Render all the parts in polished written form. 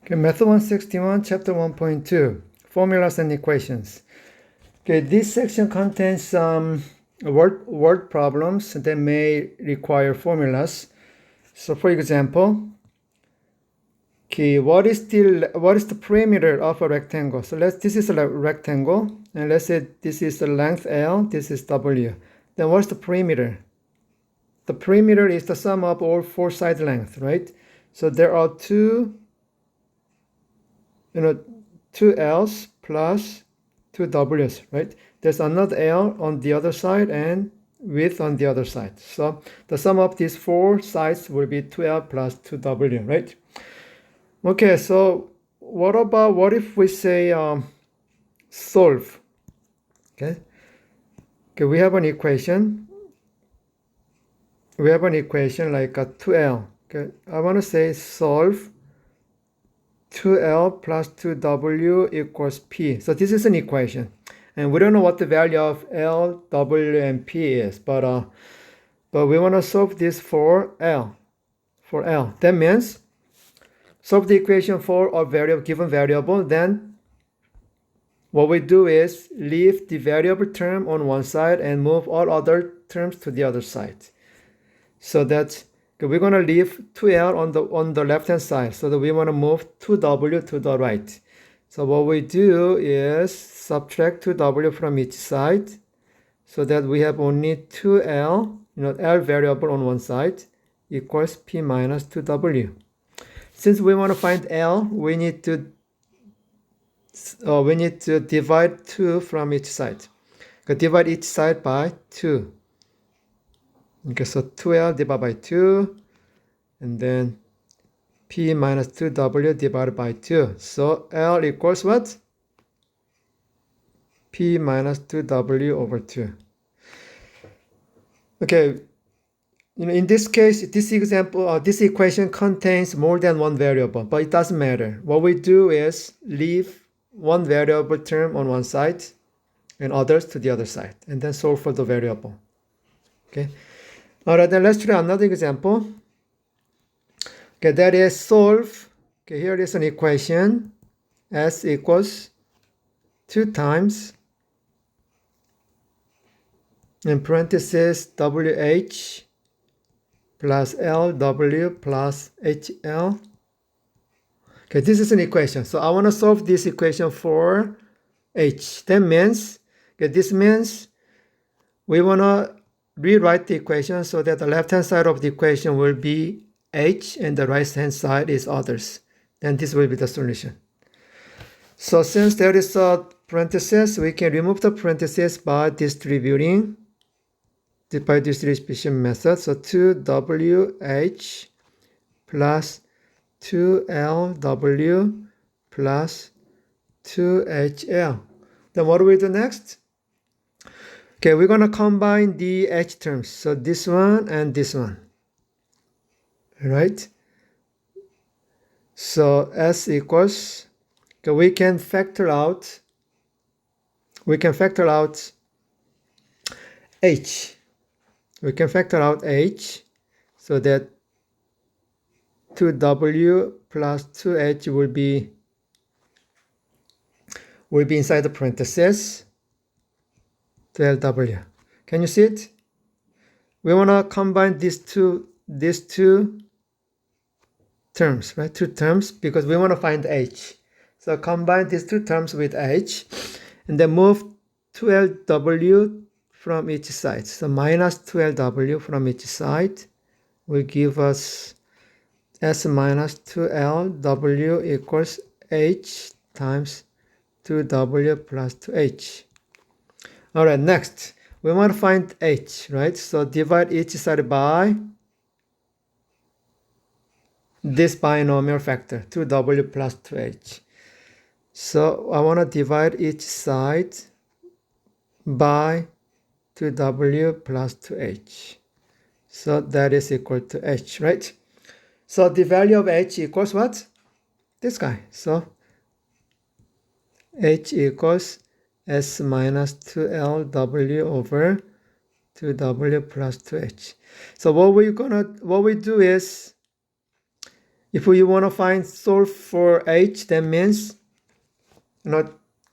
Okay, Method 161, Chapter 1.2, Formulas and Equations. Okay, this section contains some word problems that may require formulas. So, for example, okay, what is the perimeter of a rectangle? So this is a rectangle, and let's say this is the length L, this is W. Then what's the perimeter? The perimeter is the sum of all four side lengths, right? So there are two L's plus two W's, right? There's another L on the other side and width on the other side. So the sum of these four sides will be 2L plus 2W, right? Okay, so what if we say solve? Okay, we have an equation. We have an equation like a 2L. Okay, I want to say solve 2L plus 2W equals P. So this is an equation. And we don't know what the value of L, W, and P is, but we want to solve this for L. That means solve the equation for a given variable. Then what we do is leave the variable term on one side and move all other terms to the other side. So that we're going to leave 2L on the left hand side. So that we want to move 2W to the right. So what we do is subtract 2W from each side so that we have only 2L, L variable on one side equals P minus 2W. Since we want to find L, we need to divide 2 from each side. Divide each side by 2. Okay, so 2L divided by 2, and then P minus 2W divided by 2. So L equals what? P minus 2W over 2. Okay, in this case, this example, this equation contains more than one variable, but it doesn't matter. What we do is leave one variable term on one side and others to the other side, and then solve for the variable. Okay. All right, then let's try another example. Okay, that is solve. Okay, here is an equation. S equals 2 times, in parentheses, WH plus LW plus HL. Okay, this is an equation. So I want to solve this equation for H. That means, this means we want to rewrite the equation so that the left-hand side of the equation will be H and the right-hand side is others. Then this will be the solution. So since there is a parenthesis, we can remove the parenthesis by distribution method. So 2WH plus 2LW plus 2HL. Then what do we do next? Okay, we're going to combine the H terms. So this one and this one. Right? So S equals, okay, we can factor out H. We can factor out H so that 2W plus 2H will be inside the parentheses, 12W. Can you see it? We want to combine these two terms, right? Two terms, because we want to find H. So combine these two terms with H, and then move 12W from each side. So minus 12W from each side will give us S minus 2LW equals H times 2W plus 2H. All right, next, we want to find H, right? So divide each side by this binomial factor, 2W plus 2H. So I want to divide each side by 2W plus 2H. So that is equal to H, right? So the value of H equals what? This guy. So H equals S minus 2LW over 2W plus 2H. So what we do is, If you want to solve for h, that means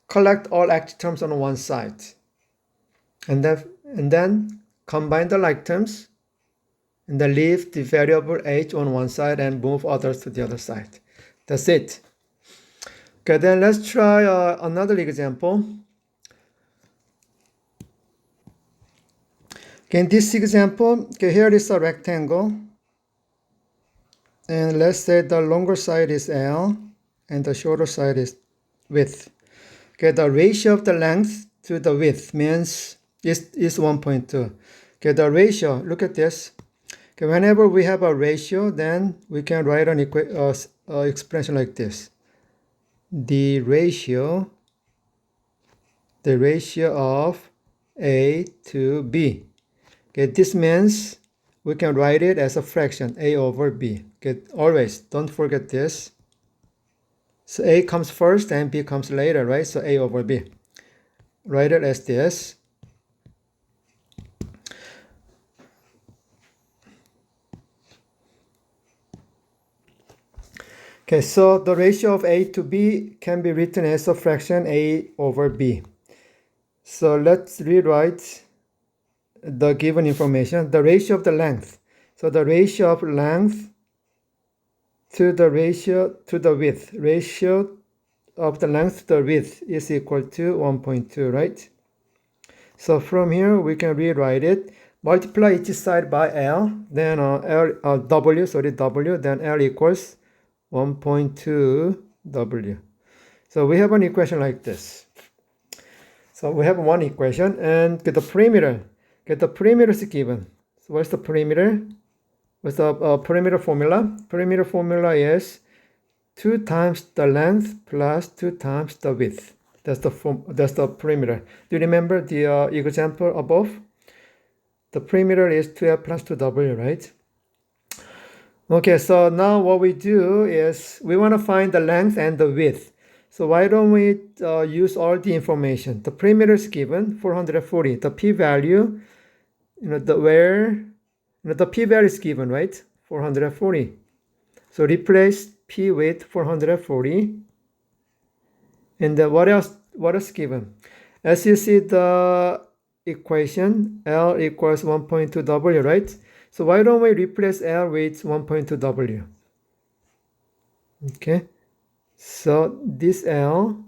collect all x terms on one side, and then combine the like terms, and then leave the variable h on one side and move others to the other side. That's it. Okay, then let's try another example. Okay, in this example, okay, here is a rectangle, and let's say the longer side is L and the shorter side is width. Okay, the ratio of the length to the width means is 1.2. Okay, the ratio, look at this. Okay, whenever we have a ratio, then we can write an expression like this. The ratio of A to B. Okay, this means we can write it as a fraction, A over B. Okay, always, don't forget this. So A comes first and B comes later, right? So A over B. Write it as this. Okay, so the ratio of A to B can be written as a fraction A over B. So let's rewrite the given information. The ratio of the length. So the ratio of length to the ratio to the width. Ratio of the length to the width is equal to 1.2, right? So from here we can rewrite it. Multiply each side by L, then W, then L equals 1.2 W. So we have an equation like this. So we have one equation and get the perimeter. Get the perimeter is given. So what's the perimeter? What's the perimeter formula? Perimeter formula is 2 times the length plus 2 times the width. That's the perimeter. Do you remember the example above? The perimeter is 2L plus 2W, right? Okay, so now what we do is we want to find the length and the width. So why don't we use all the information? The perimeter is given 440. The p-value, the p-value is given, right? 440. So replace p with 440. And what else? What is given? As you see the equation, L equals 1.2 W, right? So why don't we replace L with 1.2 W? Okay, so this L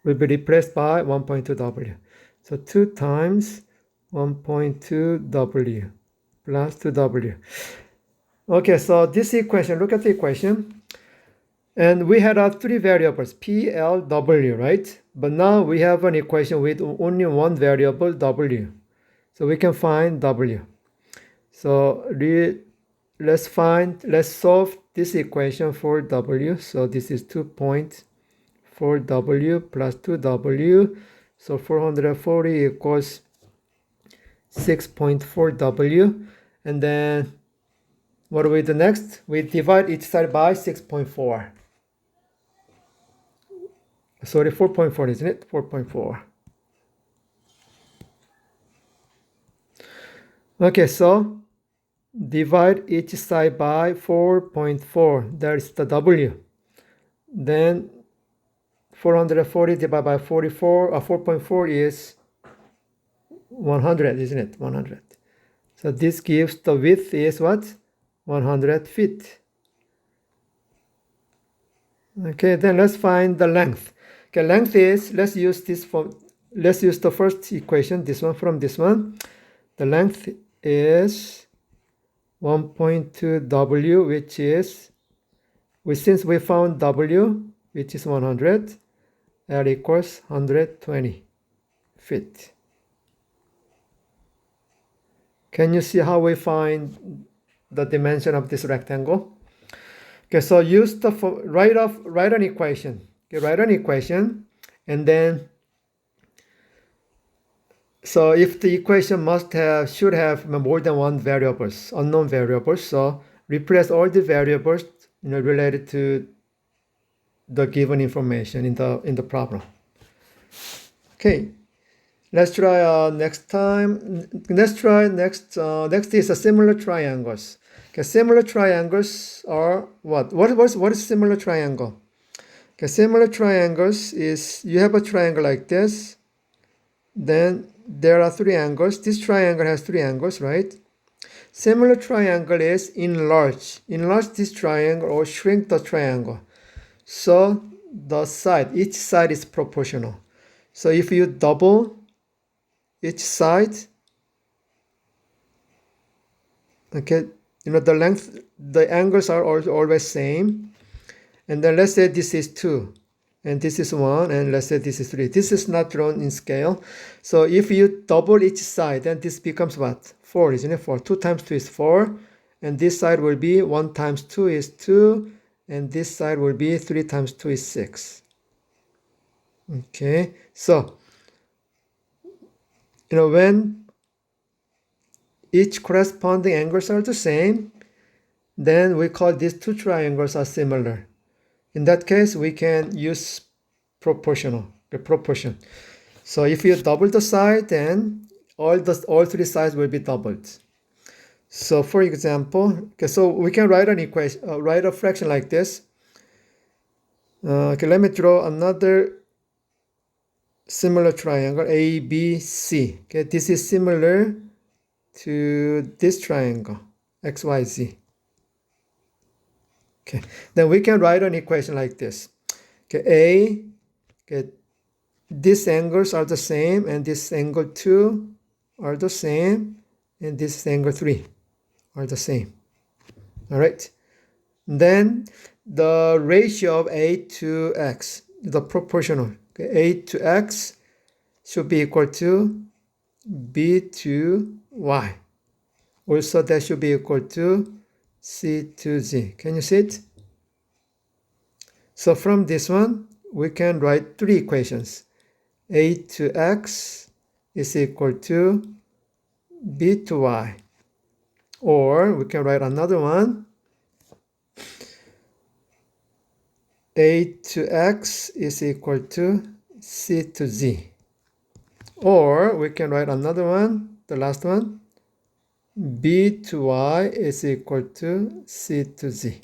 will be replaced by 1.2 W. So 2 times 1.2 W plus 2 W. Okay, so this equation, look at the equation. And we had 3 variables, P, L, W, right? But now we have an equation with only one variable, W. So we can find W. So let's solve this equation for W. So this is 2.4W plus 2W. So 440 equals 6.4W. And then what do we do next? We divide each side by 6.4. Sorry, 4.4, isn't it? 4.4. Okay, so divide each side by 4.4. There's the W. Then 440 divided by 4.4 is 100, isn't it? 100. So this gives the width is what? 100 feet. Okay, then let's find the length. Okay, length is, let's use the first equation, this one from this one. The length is 1.2 W, which is, since we found W, which is 100, L equals 120 feet. Can you see how we find the dimension of this rectangle? Okay, so use the write an equation. Okay, write an equation, and then so if the equation should have more than one variables, unknown variables, so replace all the variables related to the given information in the problem. Okay, let's try next time. Let's try next is a similar triangles. Okay, similar triangles are what? What is similar triangle? Okay, similar triangles is you have a triangle like this, then there are three angles. This triangle has three angles, right? Similar triangle is enlarge. Enlarge this triangle or shrink the triangle. So the side, each side is proportional. So if you double each side, okay, the length, the angles are always same. And then let's say this is 2 and this is 1 and let's say this is 3. This is not drawn in scale. So if you double each side, then this becomes what? 4, isn't it? 4. 2 times 2 is 4. And this side will be 1 times 2 is 2. And this side will be 3 times 2 is 6. Okay, so when each corresponding angles are the same, then we call these two triangles are similar. In that case, we can use proportion. So if you double the side, then all three sides will be doubled. So for example, okay, so we can write an equation, write a fraction like this. Okay, let me draw another similar triangle ABC. Okay, this is similar to this triangle XYZ. Okay, then we can write an equation like this. Okay, okay, these angles are the same, and this angle 2 are the same, and this angle 3 are the same. All right. Then the ratio of A to X, the proportional. Okay, A to X should be equal to B to Y. Also, that should be equal to C to Z. Can you see it? So from this one, we can write three equations. A to X is equal to B to Y. Or we can write another one. A to X is equal to C to Z. Or we can write another one, the last one. B to Y is equal to C to Z.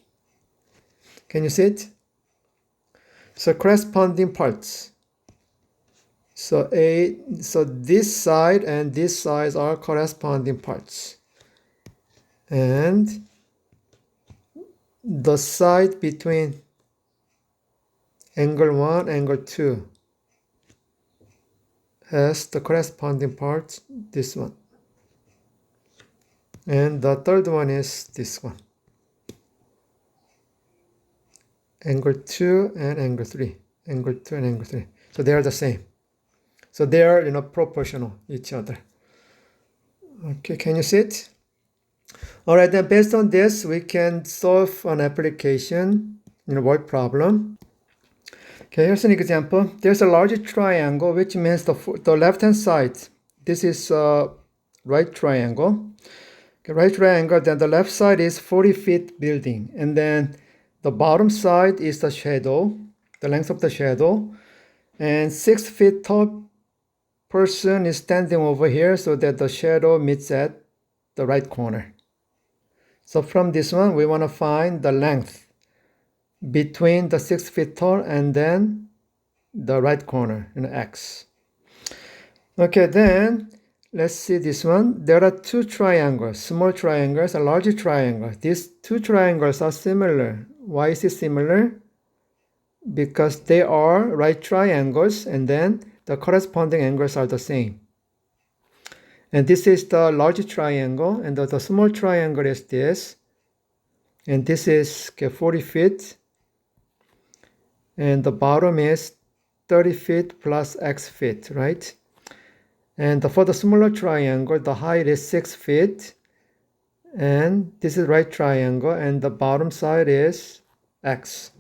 Can you see it? So corresponding parts. So this side and this side are corresponding parts. And the side between angle 1, angle 2 has the corresponding part, this one. And the third one is this one. Angle 2 and angle 3. Angle 2 and angle 3. So they are the same. So they are, proportional each other. Okay, can you see it? All right, then based on this, we can solve an application, word problem. Okay, here's an example. There's a large triangle, which means the left-hand side. This is a right triangle. Okay, right triangle, then the left side is 40 feet building. And then the bottom side is the shadow, the length of the shadow. And 6 feet tall person is standing over here so that the shadow meets at the right corner. So from this one, we want to find the length between the 6 feet tall and then the right corner, X. Okay, then let's see this one. There are two triangles, small triangles, a large triangle. These two triangles are similar. Why is it similar? Because they are right triangles and then the corresponding angles are the same. And this is the large triangle and the small triangle is this. And this is 40 feet. And the bottom is 30 feet plus X feet, right? And for the smaller triangle, the height is 6 feet. And this is right triangle, and the bottom side is X.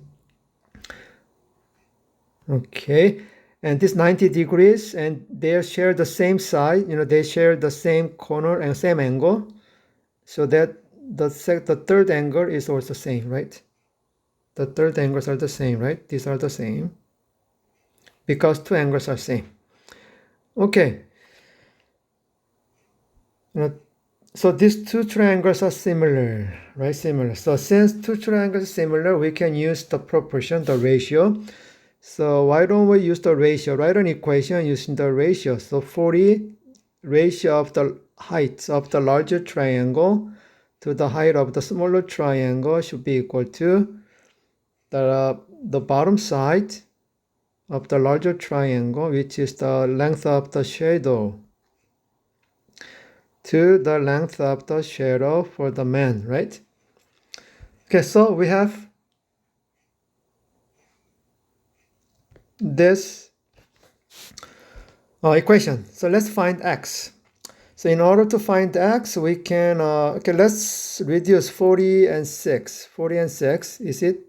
Okay, and this 90 degrees, and they share the same side, they share the same corner and same angle. So that the third angle is also same, right? The third angles are the same, right? These are the same because two angles are same. Okay. So these two triangles are similar, right? Similar. So since two triangles are similar, we can use the proportion, the ratio. So why don't we use the ratio? Write an equation using the ratio. So 40 ratio of the height of the larger triangle to the height of the smaller triangle should be equal to the bottom side of the larger triangle, which is the length of the shadow, to the length of the shadow for the man, right? Okay, so we have this equation. So let's find x. So in order to find x, we can, okay, let's reduce 40 and 6. 40 and 6, is it?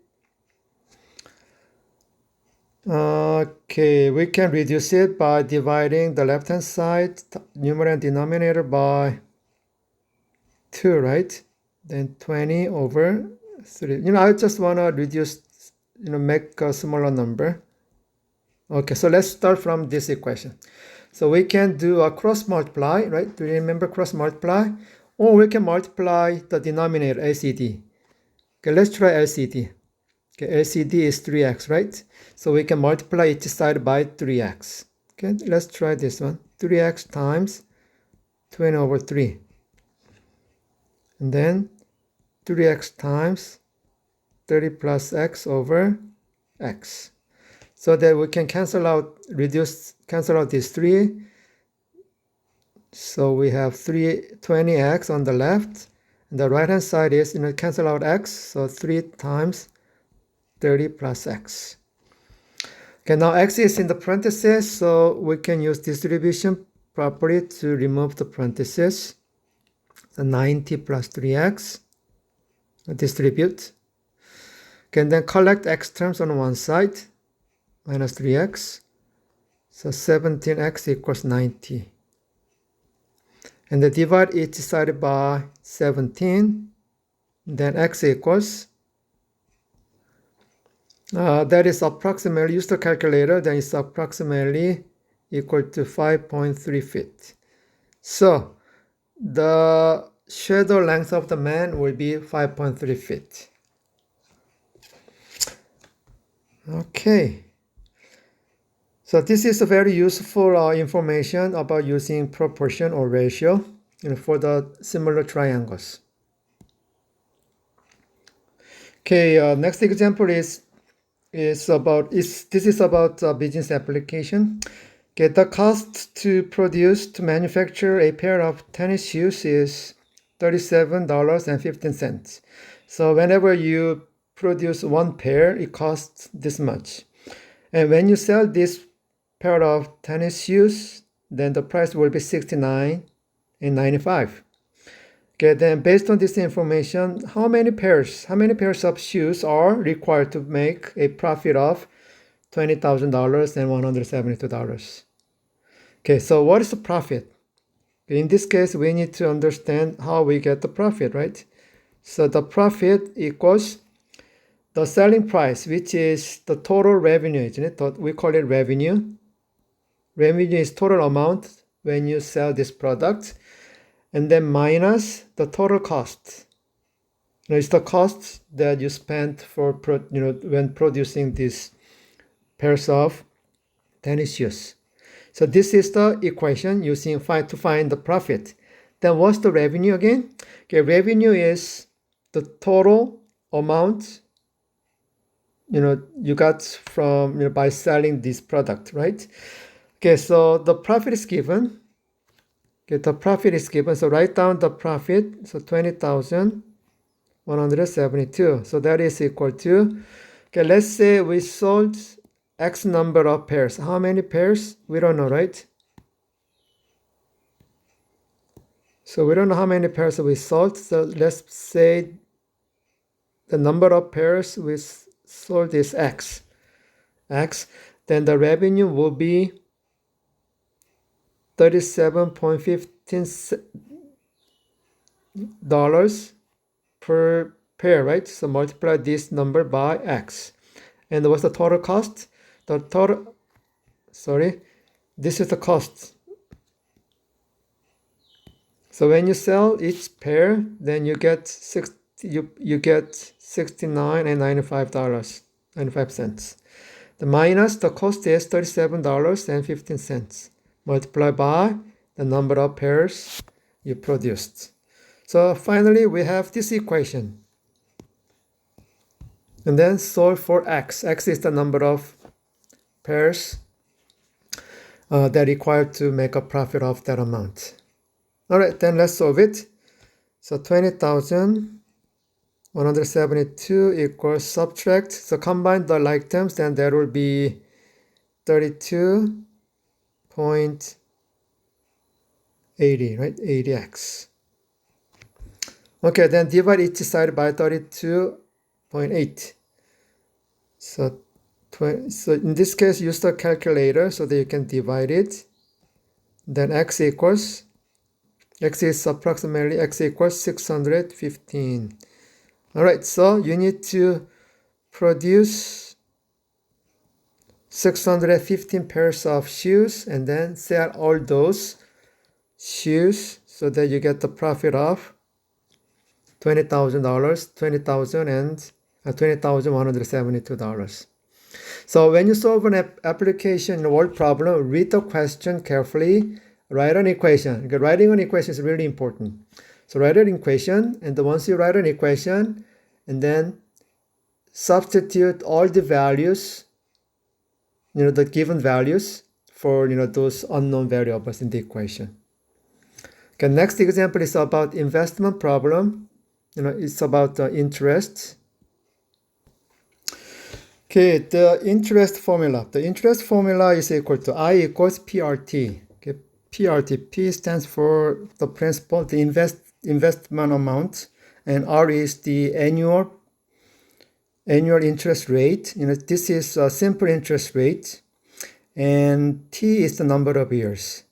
Okay, we can reduce it by dividing the left-hand side, numerator and denominator, by 2, right? Then 20 over 3. I just want to reduce, make a smaller number. Okay, so let's start from this equation. So we can do a cross multiply, right? Do you remember cross multiply? Or we can multiply the denominator, LCD. Okay, let's try LCD. Okay, LCD is 3x, right? So we can multiply each side by 3x. Okay, let's try this one. 3x times 20 over 3. And then 3x times 30 plus x over x. So that we can cancel out these 3. So we have 20x on the left. And the right hand side is, cancel out x. So 3 times 30 plus x. Okay, now x is in the parentheses, so we can use distribution property to remove the parentheses. So 90 plus 3x, distribute. Okay, and then collect x terms on one side, minus 3x. So 17x equals 90. And then divide each side by 17. Then x equals, that is approximately, use the calculator, then it's approximately equal to 5.3 feet. So the shadow length of the man will be 5.3 feet. Okay. So this is a very useful information about using proportion or ratio for the similar triangles. Okay, next example is about business application. Okay, the cost to manufacture a pair of tennis shoes is $37.15. So whenever you produce one pair, it costs this much. And when you sell this pair of tennis shoes, then the price will be $69.95. Okay, then based on this information, how many pairs of shoes are required to make a profit of $20,000 and $172? Okay, so what is the profit? In this case, we need to understand how we get the profit, right? So the profit equals the selling price, which is the total revenue, isn't it? We call it revenue. Revenue is total amount when you sell this product. And then minus the total cost. It's the cost that you spent for when producing these pairs of tennis shoes. So this is the equation using to find the profit. Then what's the revenue again? Okay, revenue is the total amount you got from by selling this product, right? Okay, so the profit is given. Okay, the profit is given. So write down the profit. So 20,172. So that is equal to, okay, let's say we sold X number of pairs. How many pairs? We don't know, right? So we don't know how many pairs we sold. So let's say the number of pairs we sold is X. Then the revenue will be $37.15 per pair, right? So multiply this number by X. And what's the total cost? This is the cost. So when you sell each pair, then you get you get $69 and $95. The minus the cost is $37.15 multiplied by the number of pairs you produced. So finally we have this equation. And then solve for x. X is the number of pairs that are required to make a profit of that amount. All right, then let's solve it. So 20,172 equals subtract. So combine the like terms, then there will be 32.80, right? 80x. Okay, then divide each side by 32.8. So in this case, use the calculator so that you can divide it. Then x is approximately 615. All right, so you need to produce 615 pairs of shoes and then sell all those shoes so that you get the profit of $20,000, $20,172. So when you solve an application word problem, read the question carefully, write an equation. Okay, writing an equation is really important. So write an equation, and once you write an equation, and then substitute all the values, the given values for, those unknown variables in the equation. Okay, next example is about investment problem. It's about interest. Okay, the interest formula. The interest formula is equal to I equals PRT. Okay, PRT. P stands for the principal, the investment amount, and R is the annual interest rate. This is a simple interest rate, and T is the number of years.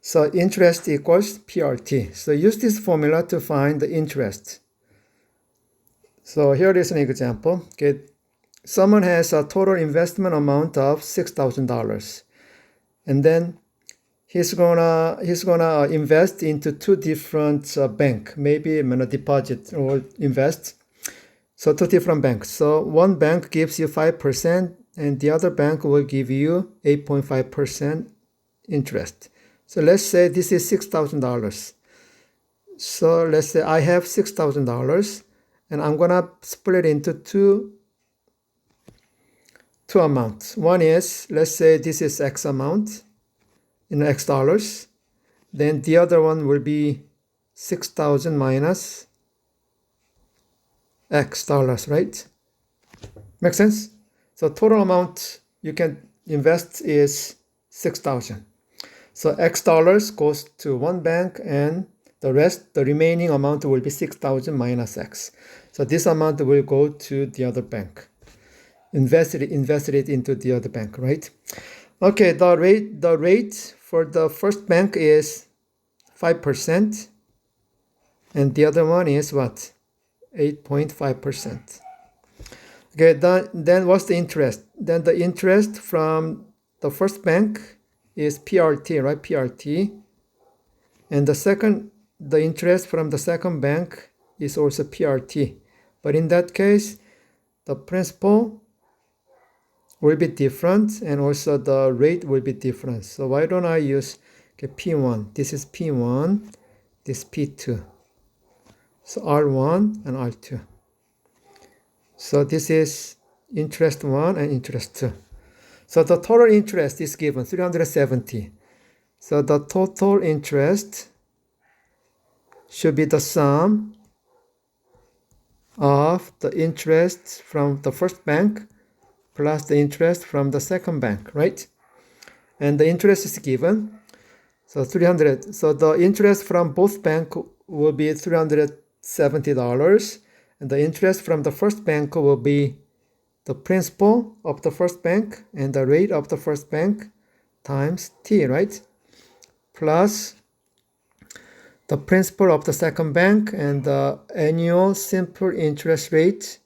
So interest equals PRT. So use this formula to find the interest. So here is an example. Okay. Someone has a total investment amount of $6,000, and then he's gonna invest into two different bank, maybe deposit or invest. So two different banks. So one bank gives you 5%, and the other bank will give you 8.5% interest. So let's say this is $6,000. So let's say I have $6,000, and I'm gonna split it into two amounts. One is, let's say this is X amount in X dollars. Then the other one will be 6,000 minus X dollars, right? Make sense? So total amount you can invest is 6,000. So X dollars goes to one bank, and the remaining amount will be 6,000 minus X. So this amount will go to the other bank. Invested it into the other bank, right? Okay, the rate for the first bank is 5%, and the other one is what? 8.5%. Okay, then what's the interest? Then the interest from the first bank is PRT, right? PRT. And the interest from the second bank is also PRT. But in that case, the principal will be different, and also the rate will be different. So why don't I use P1? This is P1, this P2. So R1 and R2. So this is interest 1 and interest 2. So the total interest is given 370. So the total interest should be the sum of the interest from the first bank plus the interest from the second bank, right? And the interest is given. So 300. So the interest from both banks will be $370. And the interest from the first bank will be the principal of the first bank and the rate of the first bank times T, right? Plus the principal of the second bank and the annual simple interest rate,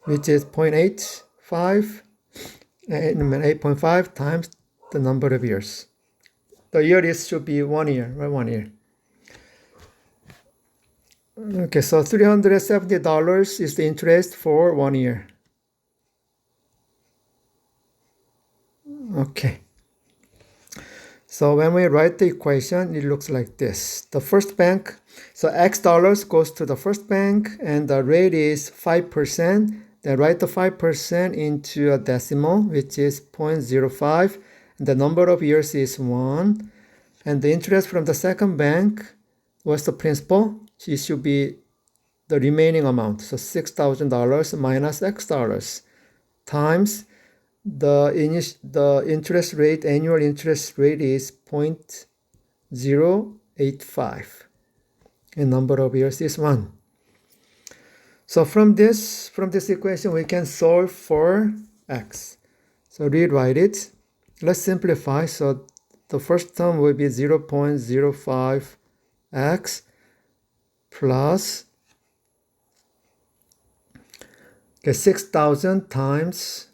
which is 8.5 times the number of years. The year should be 1 year, right? 1 year. Okay, so $370 is the interest for 1 year. Okay. So when we write the equation, it looks like this. The first bank, so X dollars goes to the first bank and the rate is 5%. Then write the 5% into a decimal, which is 0.05. And the number of years is 1. And the interest from the second bank was the principal. It should be the remaining amount. So $6,000 minus X dollars times the interest rate, annual interest rate is 0.085 and number of years is 1. So from this equation we can solve for x. So rewrite it. Let's simplify. So the first term will be 0.05x plus 6,000 times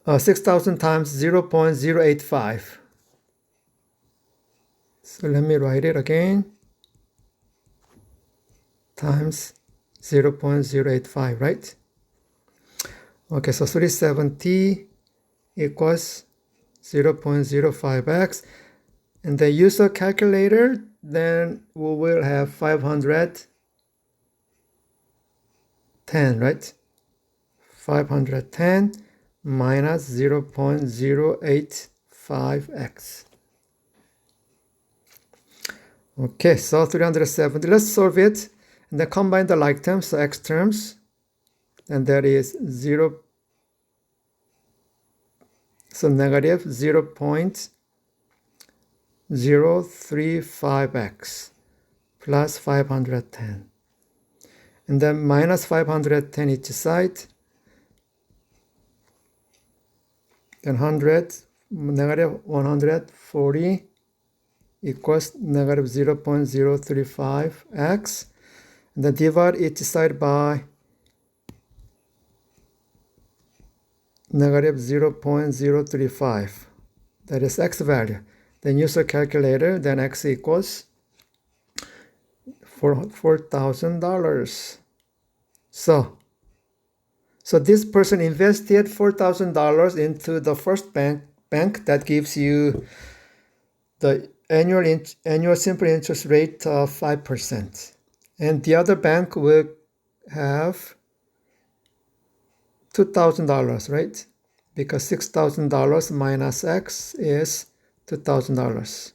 0.085. So let me write it again. Times 0.085, right? Okay, so 370 equals 0.05x. And then use a calculator, then we will have 510, right? 510 minus 0.085x. Okay, so 370. Let's solve it and then combine the like terms, so x terms, and that is 0. So negative 0.035x plus 510. And then minus 510 each side. Then 100, negative 140 equals negative 0.035x. And then divide each side by negative 0.035. That is x value. Then use a calculator, then x equals $4,000. So this person invested $4,000 into the first bank that gives you the annual simple interest rate of 5%. And the other bank will have $2,000, right? Because $6,000 minus X is $2,000.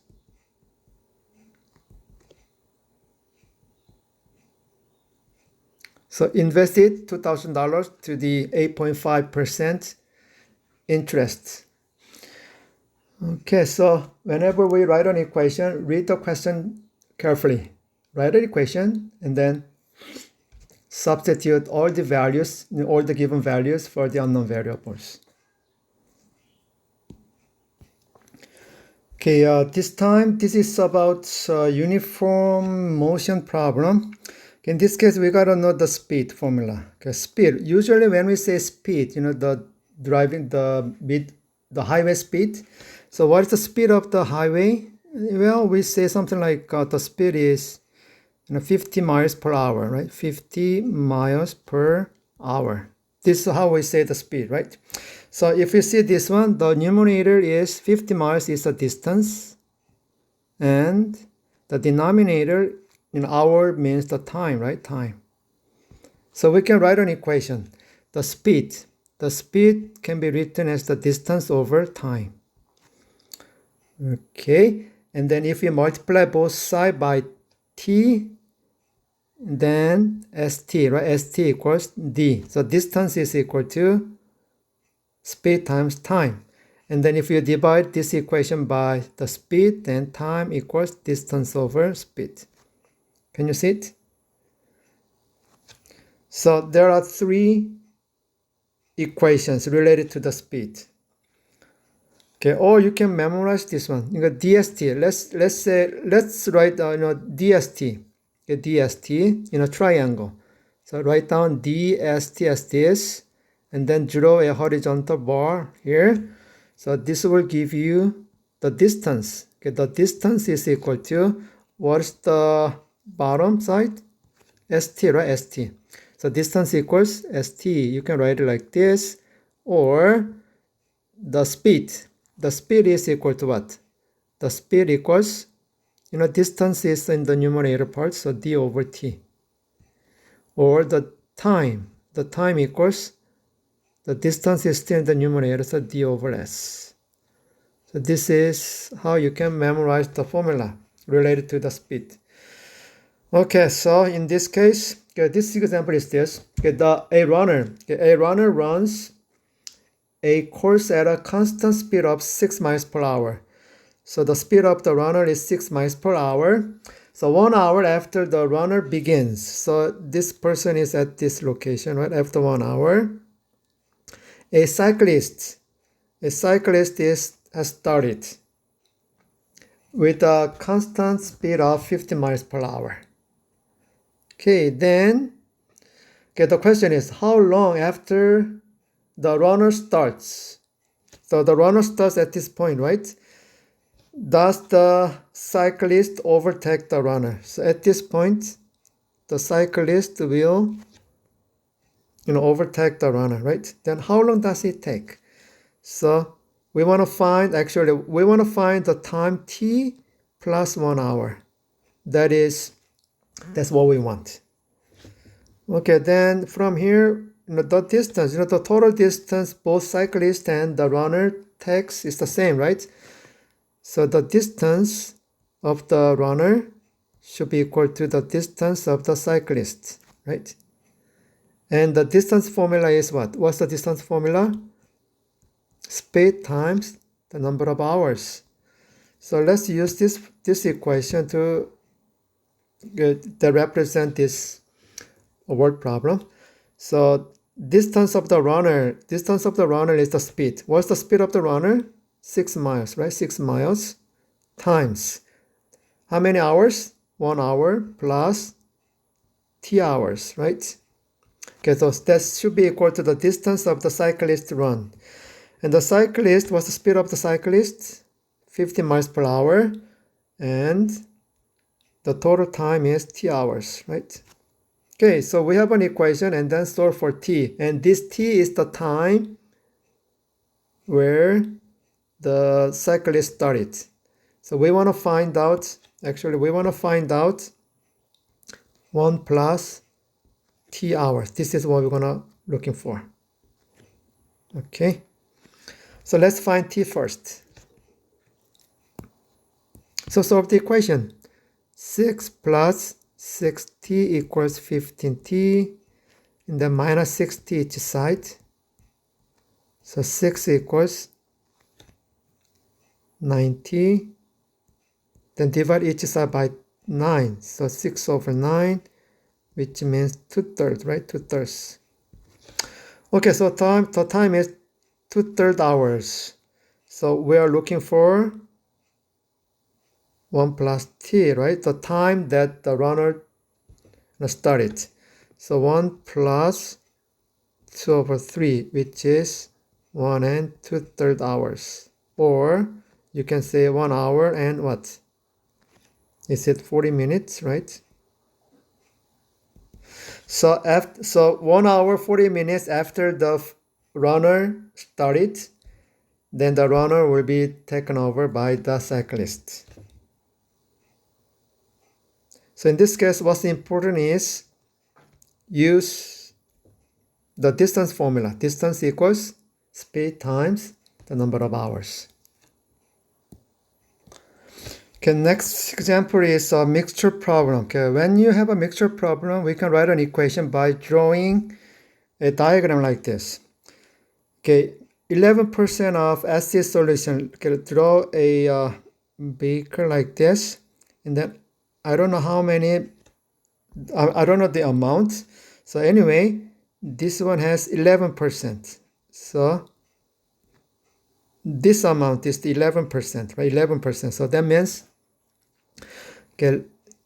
So invested $2,000 to the 8.5% interest. Okay, so whenever we write an equation, read the question carefully. Write an equation and then substitute all the values, all the given values for the unknown variables. Okay, this time this is about uniform motion problem. In this case, we gotta know the speed formula. Okay, speed. Usually, when we say speed, the driving the highway speed. So, what is the speed of the highway? Well, we say something like the speed is 50 miles per hour, right? 50 miles per hour. This is how we say the speed, right? So, if you see this one, the numerator is 50 miles is the distance, and the denominator in hour means the time, right? Time. So we can write an equation. The speed can be written as the distance over time. Okay, and then if we multiply both sides by t, then st, right? St equals d. So distance is equal to speed times time. And then if you divide this equation by the speed, then time equals distance over speed. Can you see it? So there are 3 equations related to the speed. Okay, or you can memorize this one. DST. Let's write DST. Okay, DST in a triangle. So write down DST as this, and then draw a horizontal bar here. So this will give you the distance. Okay, the distance is equal to What's the bottom side? ST, right? ST. So distance equals ST. You can write it like this. Or the speed. The speed is equal to what? The speed equals, distance is in the numerator part, so d over t. Or the time. The time equals, the distance is still in the numerator, so d over s. So this is how you can memorize the formula related to the speed. Okay, so in this case, this example is this. A runner runs a course at a constant speed of 6 miles per hour. So the speed of the runner is 6 miles per hour. So 1 hour after the runner begins. So this person is at this location, right? After 1 hour. A cyclist has started with a constant speed of 50 miles per hour. Okay, then the question is how long after the runner starts? So the runner starts at this point, right? Does the cyclist overtake the runner? So at this point, the cyclist will overtake the runner, right? Then how long does it take? So we want to find the time t plus 1 hour. That's what we want. Okay, then from here, the distance, the total distance both cyclist and the runner takes is the same, right? So the distance of the runner should be equal to the distance of the cyclist, right? And the distance formula is what? What's the distance formula? Speed times the number of hours. So let's use this equation to represent this word problem. So distance of the runner is the speed. What's the speed of the runner? 6 miles, right? 6 miles times how many hours? 1 hour plus t hours, right? Okay, so that should be equal to the distance of the cyclist run. And the cyclist, what's the speed of the cyclist? 50 miles per hour. And the total time is t hours, right? Okay, so we have an equation and then solve for t. And this t is the time where the cyclist started. So we want to find out 1 plus t hours. This is what we're gonna looking for. Okay, so let's find t first. So solve the equation. 6 plus 6t equals 15t, and then minus 6t each side. So 6 equals 9t. Then divide each side by 9. So 6 over 9, which means 2/3, right? 2/3. Okay, so the time is 2/3 hours. So we are looking for 1 plus t, right? The time that the runner started. So 1 plus 2 over 3, which is 1 and 2/3 hours. Or you can say 1 hour and what? Is it 40 minutes, right? So 1 hour 40 minutes after the runner started, then the runner will be taken over by the cyclist. So in this case, what's important is use the distance formula. Distance equals speed times the number of hours. Okay, next example is a mixture problem. Okay, when you have a mixture problem, we can write an equation by drawing a diagram like this. Okay, 11% of acid solution. Okay, draw a beaker like this, and then I don't know how many. I don't know the amount. So anyway, this one has 11%. So this amount is the 11%, right? 11%. So that means, okay,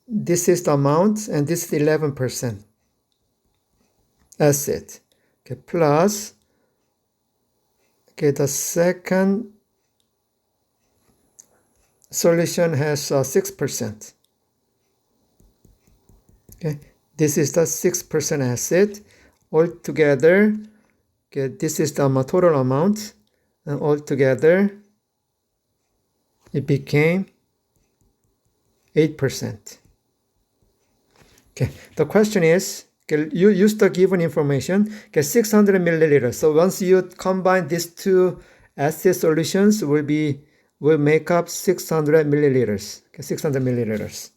this is the amount and this is 11% acid. Okay, plus, okay, the second solution has 6%. Okay, this is the 6% acid. Altogether, okay, this is the total amount, and altogether it became 8%. Okay, the question is, okay, you use the given information, okay, 600 milliliters. So once you combine these two acid solutions, will make up 600 milliliters. Okay, 600 milliliters.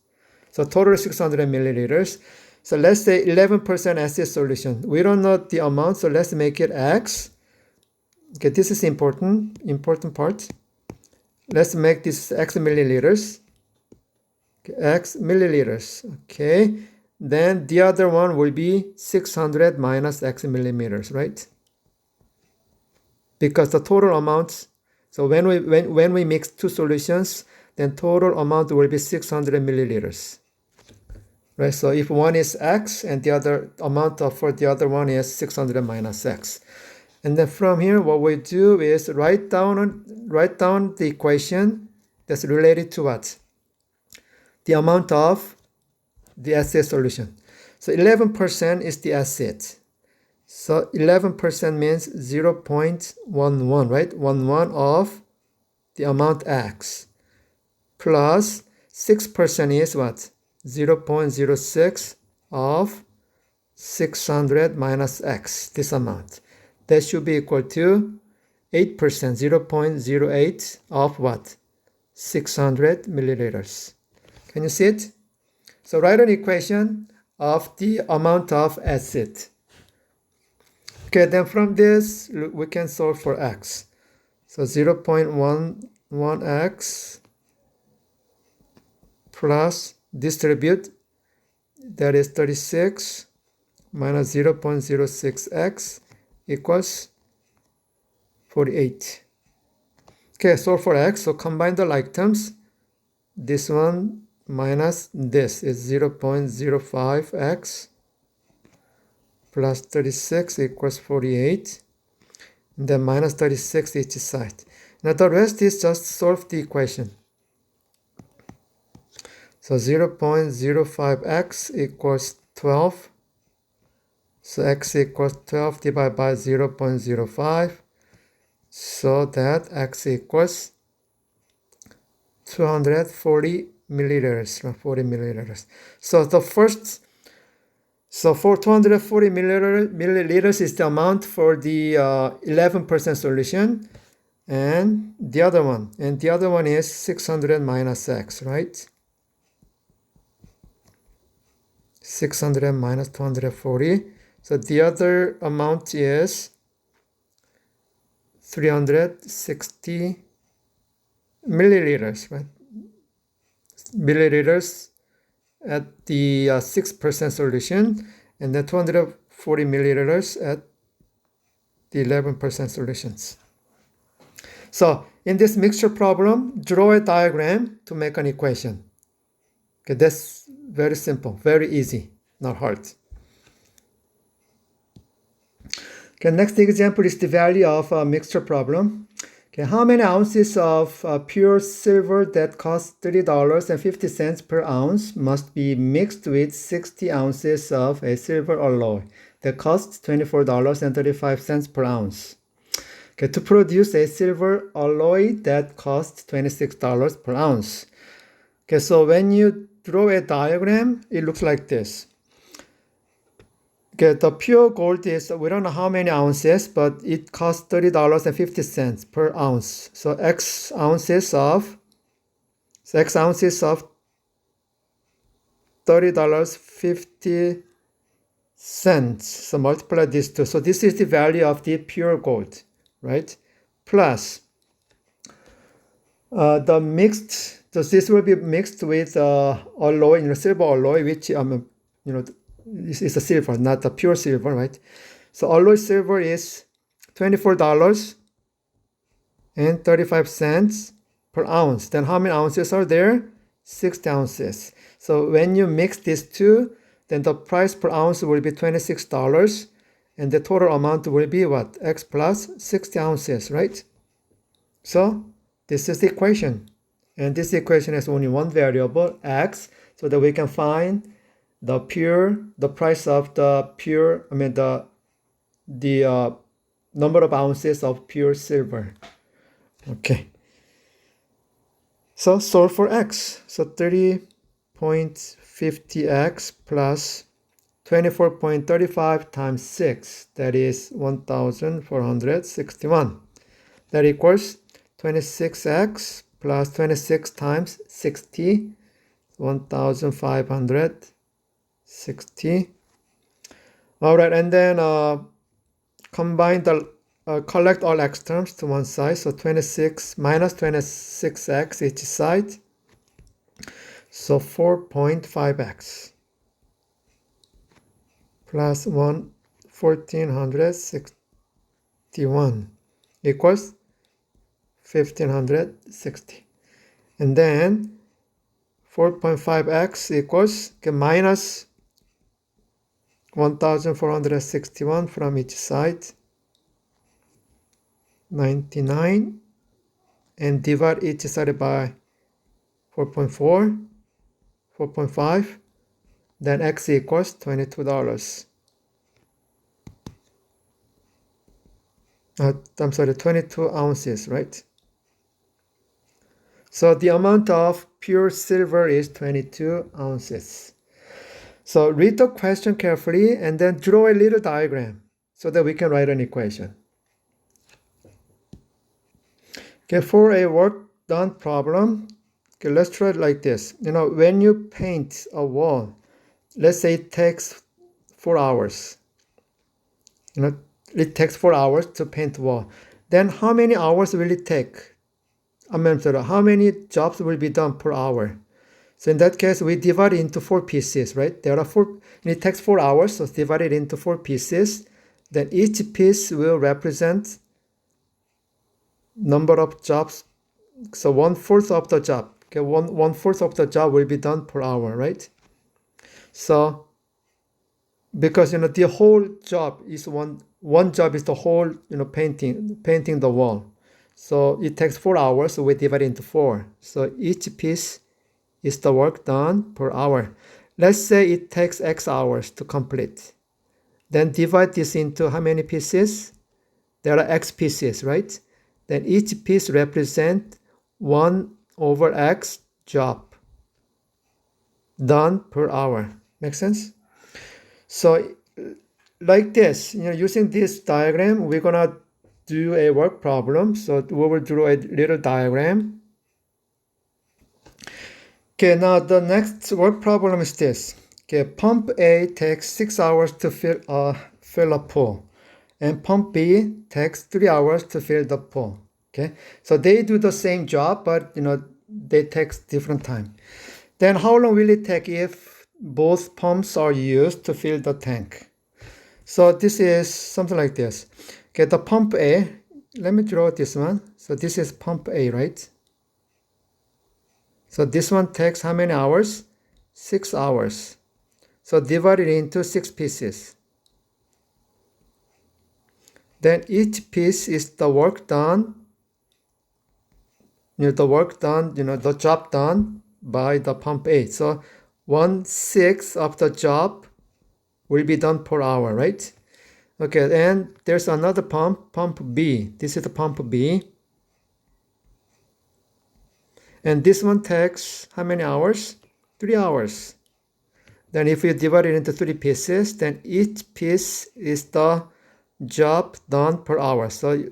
So total 600 milliliters. So let's say 11% acid solution. We don't know the amount, so let's make it X. Okay, this is important part. Let's make this X milliliters. Okay, X milliliters. Okay, then the other one will be 600 minus X millimeters, right? Because the total amount, so when we mix two solutions, then total amount will be 600 milliliters. Right, so if one is X and the other amount for the other one is 600 minus X. And then from here, what we do is write down the equation that's related to what? The amount of the acid solution. So 11% is the acid. So 11% means 0.11, right? 11 of the amount X. Plus 6% is what? 0.06 of 600 minus X, this amount. That should be equal to 8%, 0.08 of what? 600 milliliters. Can you see it? So write an equation of the amount of acid. Okay, then from this, we can solve for X. So 0.11X plus distribute, that is 36 minus 0.06x equals 48. Okay, solve for x, so combine the like terms. This one minus this is 0.05x plus 36 equals 48. And then minus 36 each side. Now the rest is just solve the equation. So 0.05x equals 12. So x equals 12 divided by 0.05. So that x equals 240 milliliters, 40 milliliters. So for 240 milliliters is the amount for the 11% solution, and the other one is 600 minus x, right? 600 minus 240. So the other amount is 360 milliliters, right? Milliliters at the 6% solution, and then 240 milliliters at the 11% solutions. So in this mixture problem, draw a diagram to make an equation. Okay, that's very simple, very easy, not hard. Okay, next example is the value of a mixture problem. Okay, how many ounces of pure silver that costs $30.50 per ounce must be mixed with 60 ounces of a silver alloy that costs $24.35 per ounce? Okay, to produce a silver alloy that costs $26 per ounce. Okay, so when you draw a diagram, it looks like this. Okay, the pure gold is, we don't know how many ounces, but it costs $30.50 per ounce. So X ounces of $30.50. So multiply these two. So this is the value of the pure gold, right? Plus the mixed, so this will be mixed with alloy, silver alloy, which this is a silver, not the pure silver, right? So alloy silver is $24.35 per ounce. Then how many ounces are there? 60 ounces. So when you mix these two, then the price per ounce will be $26, and the total amount will be what? X plus 60 ounces, right? So this is the equation. And this equation has only one variable, X, so that we can find the price of the pure, the number of ounces of pure silver. Okay. So solve for x. So 30.50x plus 24.35 times 6, that is 1,461. That equals 26x plus 26 times 60, 1,560. All right, and then combine collect all x terms to one side. So 26 minus 26x each side. So 4.5x plus 1,461 equals 1,560. And then 4.5x equals minus 1,461 from each side, 99, and divide each side by 4.4, 4.5, then x equals $22. I'm sorry, 22 ounces, right? So the amount of pure silver is 22 ounces. So read the question carefully and then draw a little diagram so that we can write an equation. Okay, for a work done problem, okay, let's try it like this. When you paint a wall, let's say it takes 4 hours. It takes 4 hours to paint a wall. Then how many hours will it take? How many jobs will be done per hour? So in that case, we divide it into 4 pieces, right? There are 4, and it takes 4 hours, so divide it into 4 pieces. Then each piece will represent number of jobs. So 1/4 of the job. Okay, one-fourth of the job will be done per hour, right? So because the whole job is one job is the whole painting the wall. So it takes 4 hours, so we divide it into 4. So each piece is the work done per hour. Let's say it takes X hours to complete. Then divide this into how many pieces? There are X pieces, right? Then each piece represents 1/X job done per hour. Make sense? So like this, using this diagram, we're gonna do a work problem. So we will draw a little diagram. Okay, now the next work problem is this. Okay, pump A takes 6 hours to fill a pool, and pump B takes 3 hours to fill the pool. Okay, so they do the same job, but they take different time. Then how long will it take if both pumps are used to fill the tank? So this is something like this. Okay, the pump A, let me draw this one. So this is pump A, right? So this one takes how many hours? 6 hours. So divide it into 6 pieces. Then each piece is the work done, the job done by the pump A. So 1/6 of the job will be done per hour, right? Okay, and there's another pump B. This is the pump B. And this one takes how many hours? 3 hours. Then if you divide it into 3 pieces, then each piece is the job done per hour. So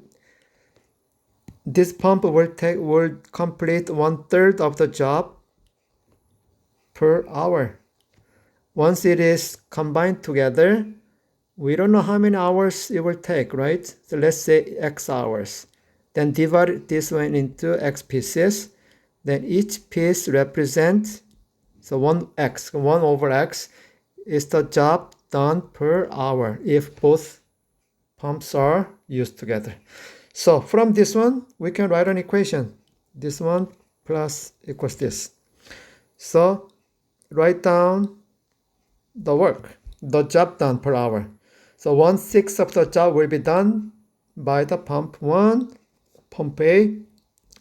this pump will complete 1/3 of the job per hour. Once it is combined together, we don't know how many hours it will take, right? So let's say X hours. Then divide this one into X pieces. Then each piece represents, so 1/X is the job done per hour if both pumps are used together. So from this one, we can write an equation. This one plus equals this. So write down the job done per hour. So 1/6 of the job will be done by the pump 1, pump A,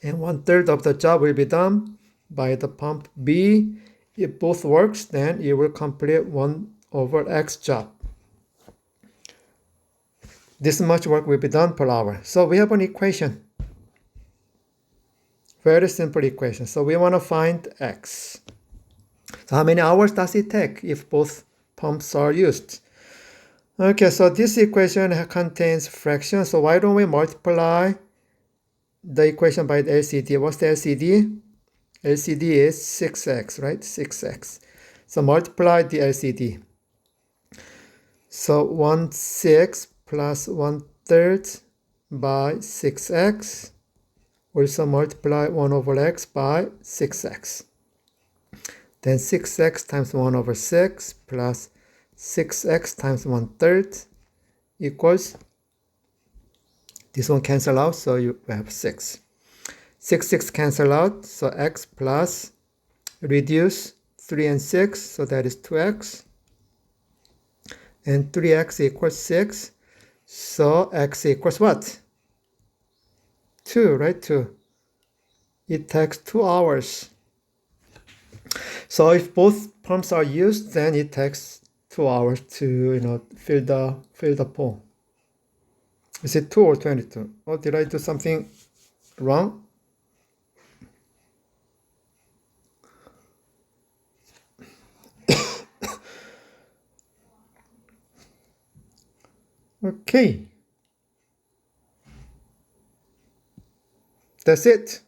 and 1/3 of the job will be done by the pump B if both works, then it will complete 1 over x job. This much work will be done per hour. So we have an equation. Very simple equation. So we want to find x. So how many hours does it take if both pumps are used? Okay, so this equation contains fractions. So why don't we multiply the equation by the LCD? What's the LCD? LCD is 6x, right? 6x. So multiply the LCD. So 1/6 plus 1/3 by 6x. Also multiply 1 over x by 6x. Then 6x times 1 over 6 plus 6x times 1/3 equals, this one cancel out, so you have 6. 6 cancel out, so x plus reduce 3 and 6, so that is 2x. And 3x equals 6, so x equals what? 2, right? 2. It takes 2 hours. So if both pumps are used, then it takes 2 hours to fill the pool. Is it 2 or 22? Oh, did I do something wrong? Okay. That's it.